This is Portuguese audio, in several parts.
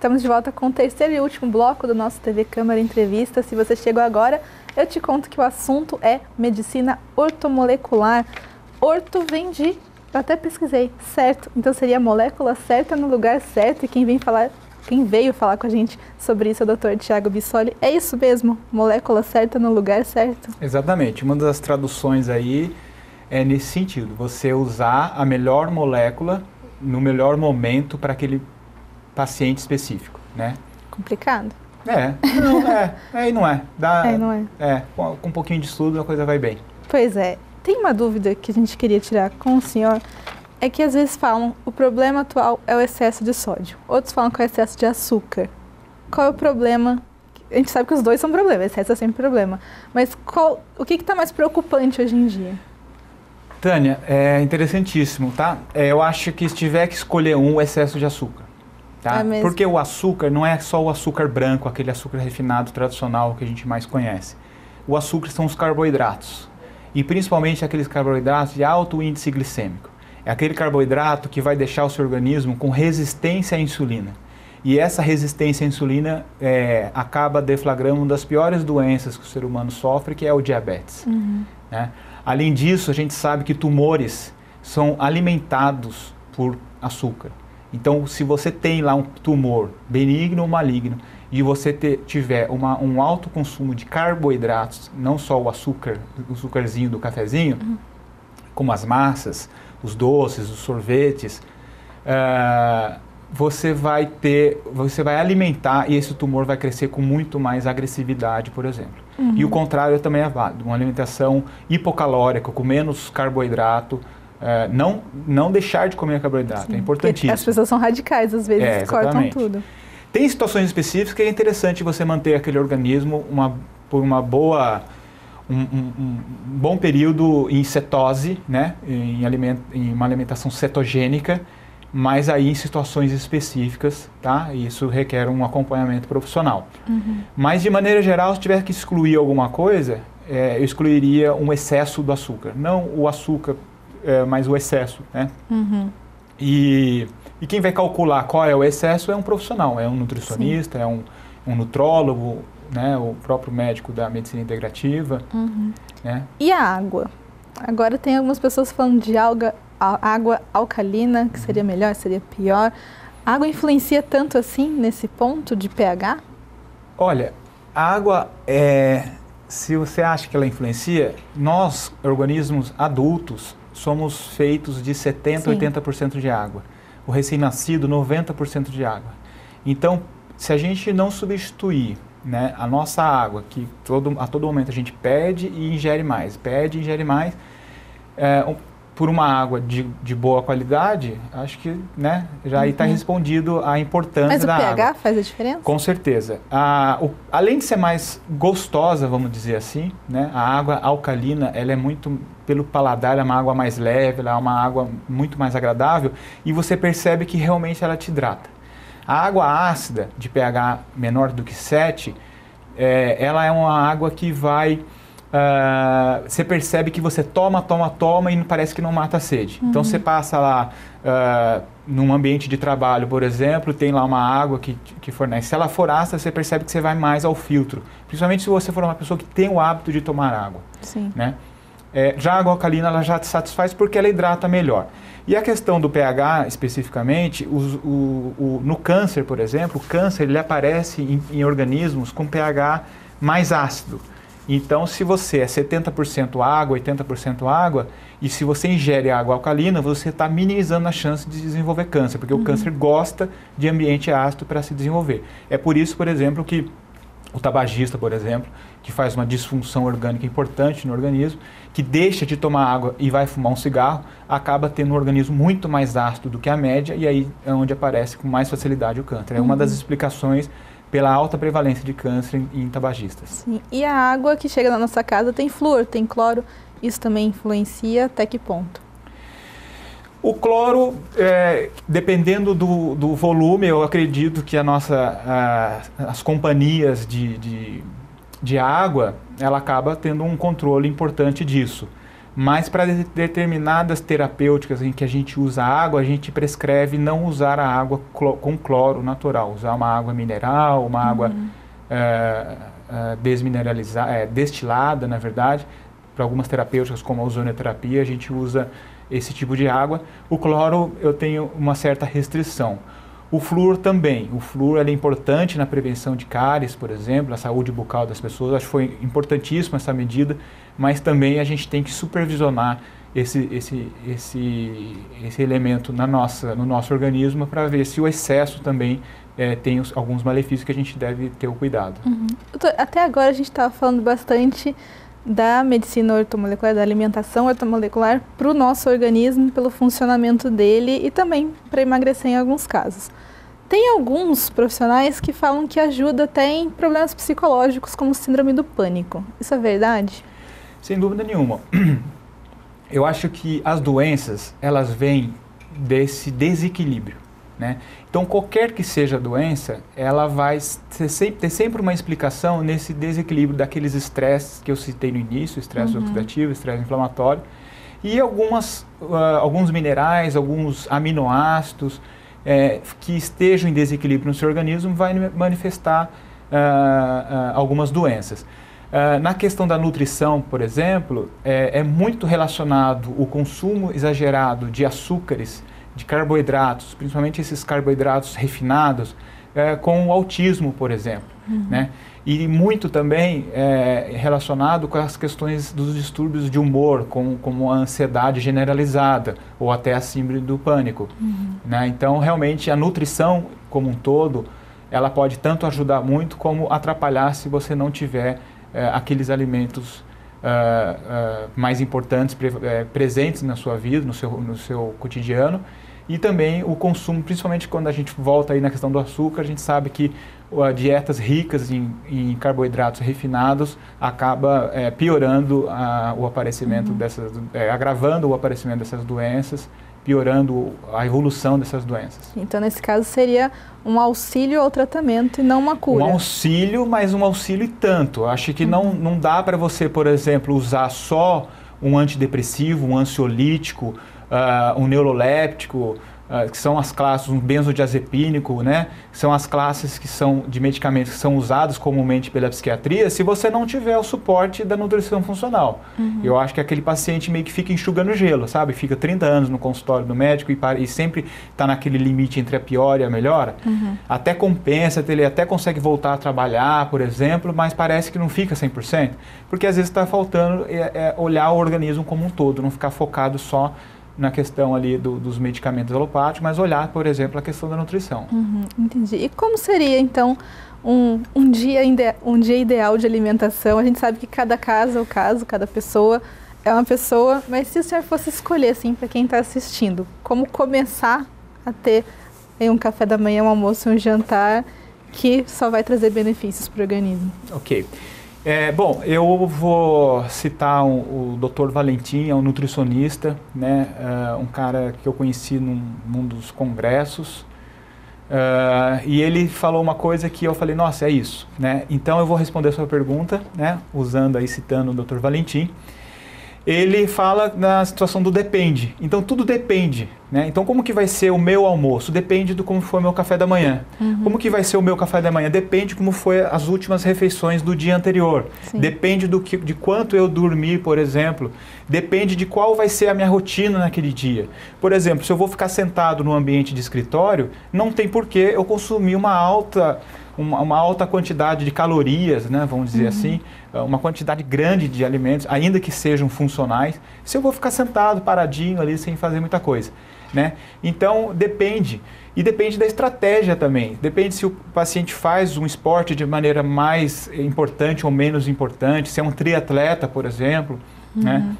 Estamos de volta com o terceiro e último bloco do nosso TV Câmara Entrevista. Se você chegou agora, eu te conto que o assunto é medicina ortomolecular. Orto vem de, eu até pesquisei, certo. Então seria a molécula certa no lugar certo. E quem veio falar com a gente sobre isso é o Dr. Thiago Bissoli. É isso mesmo, molécula certa no lugar certo? Exatamente. Uma das traduções aí é nesse sentido. Você usar a melhor molécula no melhor momento para aquele paciente específico, né? Complicado. E não é. Não é. Com um pouquinho de estudo a coisa vai bem. Pois é. Tem uma dúvida que a gente queria tirar com o senhor, é que às vezes falam o problema atual é o excesso de sódio. Outros falam que é o excesso de açúcar. Qual é o problema? A gente sabe que os dois são problemas, excesso é sempre problema. Mas o que está mais preocupante hoje em dia? Tânia, é interessantíssimo, tá? Eu acho que se tiver que escolher o excesso de açúcar. Tá? Porque o açúcar não é só o açúcar branco, aquele açúcar refinado tradicional que a gente mais conhece. O açúcar são os carboidratos. E principalmente aqueles carboidratos de alto índice glicêmico. É aquele carboidrato que vai deixar o seu organismo com resistência à insulina. E essa resistência à insulina acaba deflagrando uma das piores doenças que o ser humano sofre, que é o diabetes. Né? Além disso, a gente sabe que tumores são alimentados por açúcar. Então, se você tem lá um tumor benigno ou maligno e você tiver um alto consumo de carboidratos, não só o açúcarzinho do cafezinho, como as massas, os doces, os sorvetes, você vai alimentar e esse tumor vai crescer com muito mais agressividade, por exemplo. E o contrário também é válido, uma alimentação hipocalórica, com menos carboidrato, não deixar de comer carboidrato. Sim, é importantíssimo. As pessoas são radicais, às vezes, cortam tudo. Tem situações específicas que é interessante você manter aquele organismo por um bom período em cetose, né? Em uma alimentação cetogênica, mas aí em situações específicas, tá? Isso requer um acompanhamento profissional. Mas de maneira geral, se tiver que excluir alguma coisa, eu excluiria um excesso do açúcar. Não o açúcar, mas o excesso, né? E quem vai calcular qual é o excesso é um profissional, é um nutricionista, é um nutrólogo, né? O próprio médico da medicina integrativa. Né? E a água? Agora tem algumas pessoas falando de água alcalina, que seria melhor, seria pior. A água influencia tanto assim nesse ponto de pH? Olha, a água, se você acha que ela influencia, nós, organismos adultos, somos feitos de 70% a 80% de água. O recém-nascido, 90% de água. Então, se a gente não substituir, né, a nossa água, que a todo momento a gente pede e ingere mais, por uma água de boa qualidade, acho que, né, já aí está respondido a importância da água. Mas o pH faz a diferença? Com certeza. Além de ser mais gostosa, vamos dizer assim, né, a água alcalina, ela é muito, pelo paladar, ela é uma água mais leve, ela é uma água muito mais agradável e você percebe que realmente ela te hidrata. A água ácida, de pH menor do que 7, ela é uma água que vai... você percebe que você toma e parece que não mata a sede. Então você passa lá num ambiente de trabalho, por exemplo, tem lá uma água que fornece. Se ela for ácida, você percebe que você vai mais ao filtro. Principalmente se você for uma pessoa que tem o hábito de tomar água. Sim. Né? Já a água alcalina ela já te satisfaz porque ela hidrata melhor. E a questão do pH, especificamente, no câncer, por exemplo, o câncer ele aparece em organismos com pH mais ácido. Então, se você é 70% água, 80% água, e se você ingere água alcalina, você está minimizando a chance de desenvolver câncer, porque o câncer gosta de ambiente ácido para se desenvolver. É por isso, por exemplo, que o tabagista, por exemplo, que faz uma disfunção orgânica importante no organismo, que deixa de tomar água e vai fumar um cigarro, acaba tendo um organismo muito mais ácido do que a média, e aí é onde aparece com mais facilidade o câncer. É uma das explicações pela alta prevalência de câncer em tabagistas. Sim. E a água que chega na nossa casa tem flúor, tem cloro, isso também influencia até que ponto? O cloro, dependendo do volume, eu acredito que as companhias de água, ela acaba tendo um controle importante disso. Mas para determinadas terapêuticas em que a gente usa água, a gente prescreve não usar a água com cloro natural, usar uma água mineral, uma água destilada, na verdade. Para algumas terapêuticas, como a ozonioterapia, a gente usa esse tipo de água. O cloro eu tenho uma certa restrição. O flúor também. O flúor é importante na prevenção de cáries, por exemplo, na saúde bucal das pessoas. Acho que foi importantíssima essa medida, mas também a gente tem que supervisionar esse elemento no nosso organismo para ver se o excesso também tem alguns malefícios que a gente deve ter o cuidado. Até agora a gente estava falando bastante da medicina ortomolecular, da alimentação ortomolecular para o nosso organismo, pelo funcionamento dele e também para emagrecer em alguns casos. Tem alguns profissionais que falam que ajuda até em problemas psicológicos, como síndrome do pânico. Isso é verdade? Sem dúvida nenhuma. Eu acho que as doenças, elas vêm desse desequilíbrio, né? Então, qualquer que seja a doença, ela vai ter sempre uma explicação nesse desequilíbrio daqueles estresses que eu citei no início, estresse oxidativo, estresse inflamatório, e alguns minerais, alguns aminoácidos que estejam em desequilíbrio no seu organismo vai manifestar algumas doenças. Na questão da nutrição, por exemplo, é muito relacionado o consumo exagerado de açúcares, de carboidratos, principalmente esses carboidratos refinados, com o autismo, por exemplo, né? E muito também relacionado com as questões dos distúrbios de humor, como a ansiedade generalizada ou até a síndrome do pânico, né? Então, realmente, a nutrição como um todo, ela pode tanto ajudar muito como atrapalhar se você não tiver aqueles alimentos mais importantes presentes na sua vida, no seu cotidiano, e também o consumo, principalmente quando a gente volta aí na questão do açúcar, a gente sabe que dietas ricas em carboidratos refinados acaba piorando o aparecimento agravando o aparecimento dessas doenças, piorando a evolução dessas doenças. Então, nesse caso, seria um auxílio ao tratamento e não uma cura. Um auxílio, mas um auxílio e tanto. Acho que não dá para você, por exemplo, usar só um antidepressivo, um ansiolítico, um neuroléptico, que são as classes, um benzodiazepínico, né? São as classes que são de medicamentos que são usados comumente pela psiquiatria, se você não tiver o suporte da nutrição funcional. Eu acho que aquele paciente meio que fica enxugando gelo, sabe? Fica 30 anos no consultório do médico e sempre está naquele limite entre a piora e a melhora. Até compensa, ele até consegue voltar a trabalhar, por exemplo, mas parece que não fica 100%, porque às vezes está faltando olhar o organismo como um todo, não ficar focado só na questão ali dos medicamentos alopáticos, mas olhar, por exemplo, a questão da nutrição. Entendi. E como seria, então, um dia ideal de alimentação? A gente sabe que cada caso é o caso, cada pessoa é uma pessoa, mas se o senhor fosse escolher, assim, para quem está assistindo, como começar a ter um café da manhã, um almoço e um jantar que só vai trazer benefícios para o organismo? Ok. Bom, eu vou citar o Dr. Valentim, é um nutricionista, né, um cara que eu conheci num dos congressos, e ele falou uma coisa que eu falei, nossa, é isso, né? Então eu vou responder a sua pergunta, né, citando o Dr. Valentim. Ele fala na situação do depende. Então tudo depende, né? Então como que vai ser o meu almoço? Depende de como foi o meu café da manhã. Como que vai ser o meu café da manhã? Depende de como foi as últimas refeições do dia anterior. Sim. Depende de quanto eu dormi, por exemplo. Depende de qual vai ser a minha rotina naquele dia. Por exemplo, se eu vou ficar sentado no ambiente de escritório, não tem porquê eu consumir uma alta quantidade de calorias, né, vamos dizer assim, uma quantidade grande de alimentos, ainda que sejam funcionais, se eu vou ficar sentado, paradinho ali, sem fazer muita coisa, né? Então, depende. E depende da estratégia também. Depende se o paciente faz um esporte de maneira mais importante ou menos importante, se é um triatleta, por exemplo, né?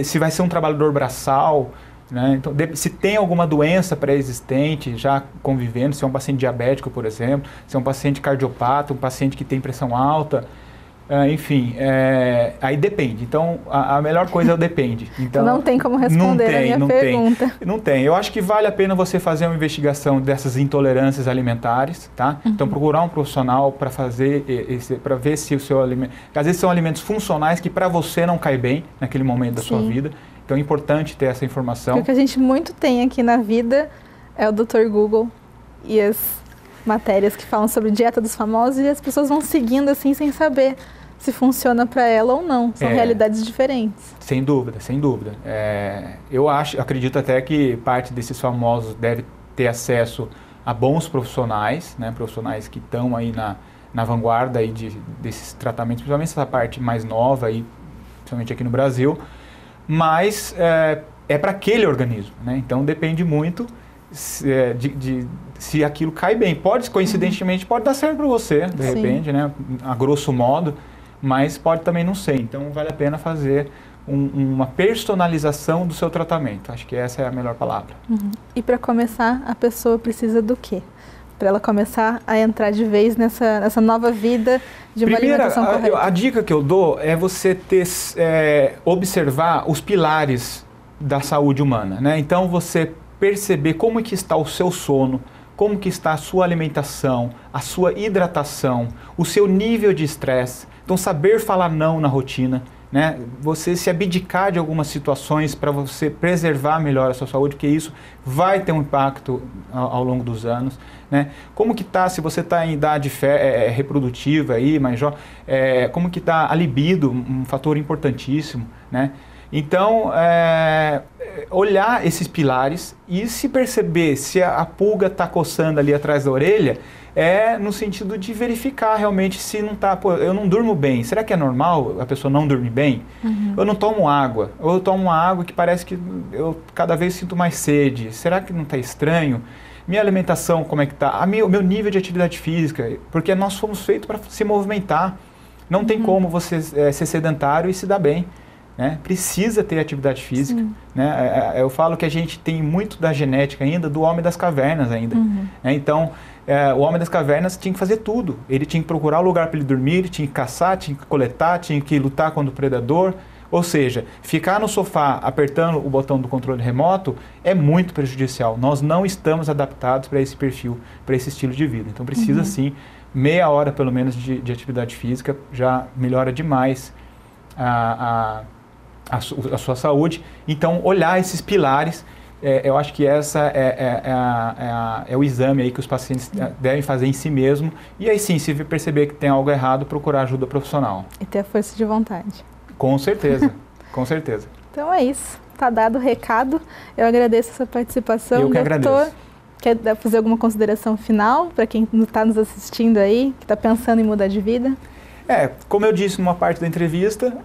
Se vai ser um trabalhador braçal, né? Então, se tem alguma doença pré-existente já convivendo, se é um paciente diabético, por exemplo, se é um paciente cardiopata, um paciente que tem pressão alta, enfim, aí depende. Então, a melhor coisa é o depende. Então, não tem como responder a minha pergunta. Não tem. Eu acho que vale a pena você fazer uma investigação dessas intolerâncias alimentares, tá? Então, procurar um profissional para fazer para ver se o seu alimento... Às vezes são alimentos funcionais que para você não cai bem naquele momento da sua vida. Então, é importante ter essa informação. Porque o que a gente muito tem aqui na vida é o Dr. Google e as matérias que falam sobre dieta dos famosos, e as pessoas vão seguindo assim sem saber se funciona para ela ou não. São realidades diferentes. Sem dúvida, sem dúvida. Eu acredito até que parte desses famosos deve ter acesso a bons profissionais, né? Profissionais que estão aí na vanguarda aí desses tratamentos, principalmente essa parte mais nova, aí, principalmente aqui no Brasil, mas é para aquele organismo, né? Então depende muito se aquilo cai bem. Coincidentemente, pode dar certo para você, de repente, né? A grosso modo, mas pode também não ser. Então, vale a pena fazer uma personalização do seu tratamento. Acho que essa é a melhor palavra. E para começar, a pessoa precisa do quê? Para ela começar a entrar de vez nessa nova vida de uma alimentação correta. A dica que eu dou é você observar os pilares da saúde humana, né? Então, você perceber como que está o seu sono, como que está a sua alimentação, a sua hidratação, o seu nível de estresse. Então, saber falar não na rotina, né? Você se abdicar de algumas situações para você preservar melhor a sua saúde, porque isso vai ter um impacto ao longo dos anos, né? Como que está, se você está em idade reprodutiva aí, mais jovem, como que está a libido, um fator importantíssimo, né? Então, olhar esses pilares e se perceber se a pulga está coçando ali atrás da orelha, no sentido de verificar realmente se não está... eu não durmo bem. Será que é normal a pessoa não dormir bem? Eu não tomo água. Ou eu tomo uma água que parece que eu cada vez sinto mais sede. Será que não está estranho? Minha alimentação, como é que está? O meu nível de atividade física. Porque nós fomos feitos para se movimentar. Não tem como você ser sedentário e se dar bem. Né? Precisa ter atividade física. Né? Eu falo que a gente tem muito da genética ainda do homem das cavernas ainda. Né? Então, o homem das cavernas tinha que fazer tudo. Ele tinha que procurar um lugar para ele dormir, ele tinha que caçar, tinha que coletar, tinha que lutar contra o predador. Ou seja, ficar no sofá apertando o botão do controle remoto é muito prejudicial. Nós não estamos adaptados para esse perfil, para esse estilo de vida. Então, precisa sim, meia hora pelo menos de atividade física, já melhora demais a sua saúde. Então, olhar esses pilares, eu acho que essa é o exame aí que os pacientes devem fazer em si mesmo. E aí sim, se perceber que tem algo errado, procurar ajuda profissional. E ter a força de vontade. Com certeza, com certeza. Então é isso, tá dado o recado. Eu agradeço a sua participação. Eu que agradeço. Quer fazer alguma consideração final para quem está nos assistindo aí, que está pensando em mudar de vida? Como eu disse numa parte da entrevista,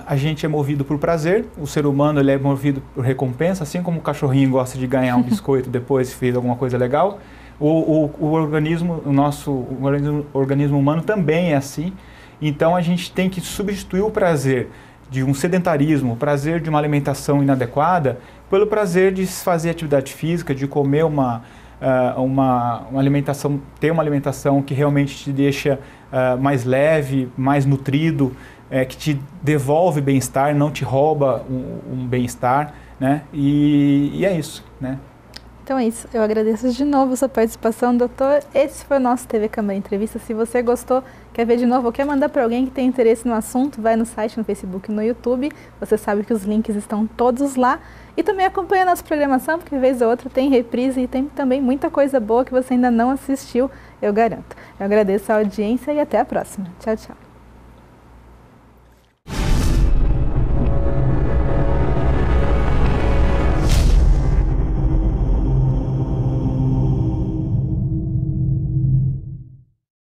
a gente é movido por prazer, o ser humano ele é movido por recompensa, assim como o cachorrinho gosta de ganhar um biscoito depois que fez alguma coisa legal, o organismo humano também é assim. Então a gente tem que substituir o prazer de um sedentarismo, o prazer de uma alimentação inadequada, pelo prazer de fazer atividade física, de comer uma alimentação, ter uma alimentação que realmente te deixa mais leve, mais nutrido, que te devolve bem-estar, não te rouba um bem-estar, né? E é isso, né? Então é isso. Eu agradeço de novo a sua participação, doutor. Esse foi o nosso TV Câmara Entrevista. Se você gostou, quer ver de novo ou quer mandar para alguém que tem interesse no assunto, vai no site, no Facebook, no YouTube. Você sabe que os links estão todos lá. E também acompanha a nossa programação, porque vez ou outra tem reprise e tem também muita coisa boa que você ainda não assistiu, eu garanto. Eu agradeço a audiência e até a próxima. Tchau, tchau.